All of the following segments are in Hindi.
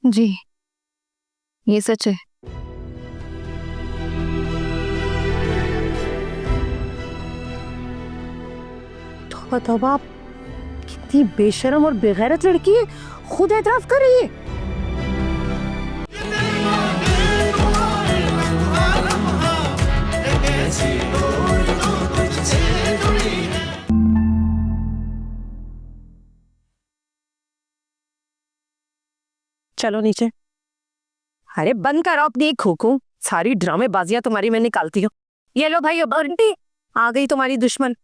जी, ये सच है। तौबा तौबा, कितनी बेशर्म और बेगैरत लड़की है, खुद एतराफ कर रही है। चलो नीचे। अरे बंद करो अपनी खोखो, सारी ड्रामेबाजियां तुम्हारी मैं निकालती हूँ। ये लो भाई, आंटी आ गई तुम्हारी दुश्मन।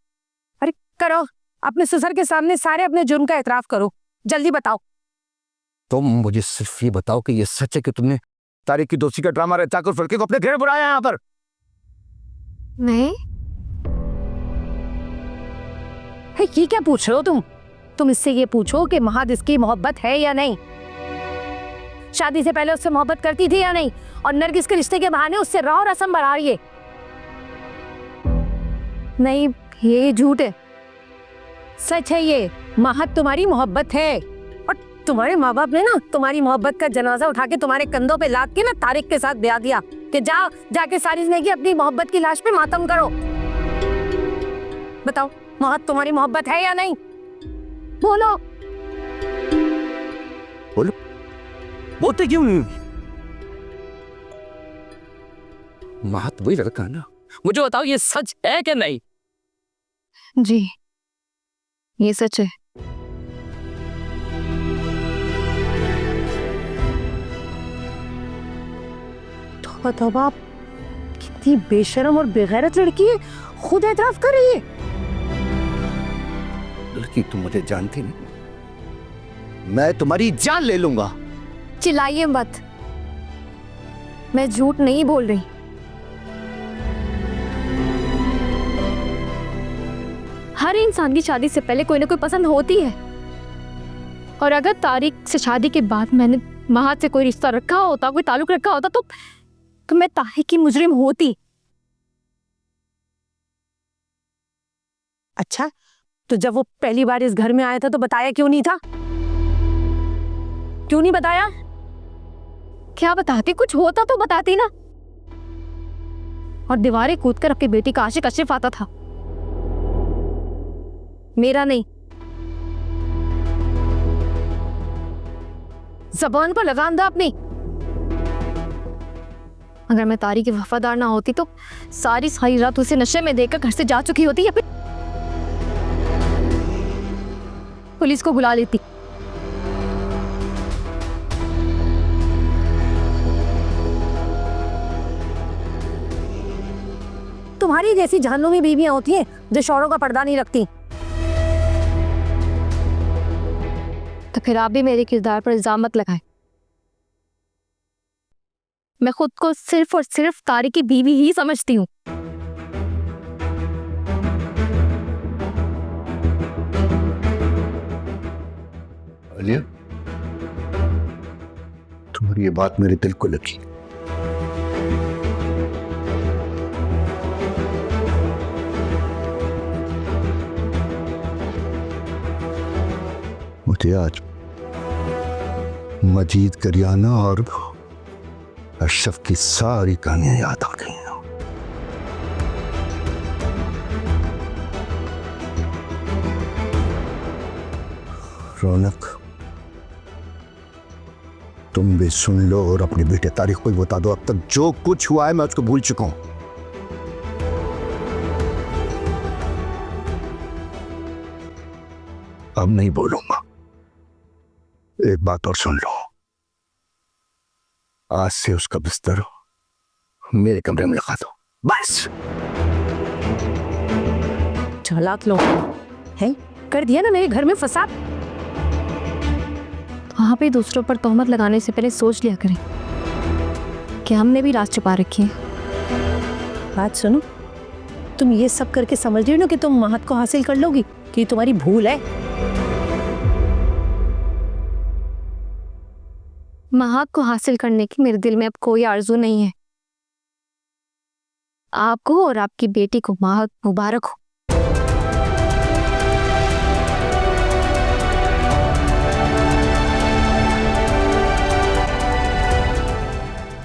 अरे करो, अपने ससुर के सामने सारे अपने जुर्म का एतराफ करो, जल्दी बताओ। तुम मुझे सिर्फ ये बताओ कि ये सच है कि तुमने तारिक की दोस्ती का ड्रामा रचा कर फलके को अपने घेरे बुलाया यहाँ पर? नहीं। है ये क्या पूछ रहे हो तुम इससे ये पूछो कि महद इसकी मोहब्बत है या नहीं, शादी से पहले उससे मोहब्बत करती थी या नहीं, और नरगिस के रिश्ते के बहाने उससे रौ रस्म बढ़ा रही है। नहीं, ये झूठ है। सच है, ये महद तुम्हारी मोहब्बत है, और तुम्हारे माँ बाप ने ना तुम्हारी मोहब्बत का जनाजा उठा के तुम्हारे कंधों पे लाद के ना तारिक के साथ ब्याह दिया कि जाओ जाके सारी जिंदगी अपनी मोहब्बत की लाश पे मातम करो। बताओ, महद तुम्हारी मोहब्बत है या नहीं? बोलो। बोलो, बोलते क्यों नहीं? महद वही लड़का है ना? मुझे बताओ, ये सच है कि नहीं? जी, ये सच है। तौबा तौबा, कितनी बेशर्म और बेगैरत लड़की है, खुद एतराफ कर रही है। लड़की, तुम मुझे जानती नहीं, मैं तुम्हारी जान ले लूंगा। चिल्लाइए मत, मैं झूठ नहीं बोल रही। हर इंसान की शादी से पहले कोई ना कोई पसंद होती है, और अगर तारिक से शादी के बाद मैंने महद से कोई रिश्ता रखा होता, कोई ताल्लुक रखा होता, तो मैं तारिक की मुजरिम होती। अच्छा, तो जब वो पहली बार इस घर में आया था तो बताया क्यों नहीं था? क्यों नहीं बताया? क्या बताती? कुछ होता तो बताती ना। और दीवारें कूदकर अपनी बेटी का आशिक अशरफ आता था, मेरा नहीं। ज़बान पर लगाम दो अपनी। अगर मैं तारिक की वफादार ना होती तो सारी सारी रात उसे नशे में देकर घर से जा चुकी होती, या फिर पुलिस को बुला लेती। तुम्हारी जैसी जहन्नुमी बीवियां होती हैं जो शौहरों का पर्दा नहीं रखती। तो फिर आप भी मेरे किरदार पर इल्जाम मत लगाएं। मैं खुद को सिर्फ और सिर्फ तारिक की बीवी ही समझती हूँ। आलिया, तुम्हारी ये बात मेरे दिल को लगी। मुझे आज मजीद करियाना और अशरफ की सारी कहानियां याद आ गई हैं। रौनक, तुम भी सुन लो और अपने बेटे तारिक को भी बता दो, अब तक जो कुछ हुआ है मैं उसको भूल चुका हूं। अब नहीं बोलूंगा। एक बात और सुन लो, आज से उसका बिस्तर मेरे कमरे में लगा दो, बस। चालाक लोग हैं, कर दिया ना मेरे घर में फसाद। वहाँ पे दूसरों पर तोहमत लगाने से पहले सोच लिया करें कि हमने भी राज छुपा रखी है। बात सुनो, तुम ये सब करके समझ रही हो ना कि तुम महद को हासिल कर लोगी, कि तुम्हारी भूल है। महद को हासिल करने की मेरे दिल में अब कोई आरजू नहीं है। आपको और आपकी बेटी को महद मुबारक हो।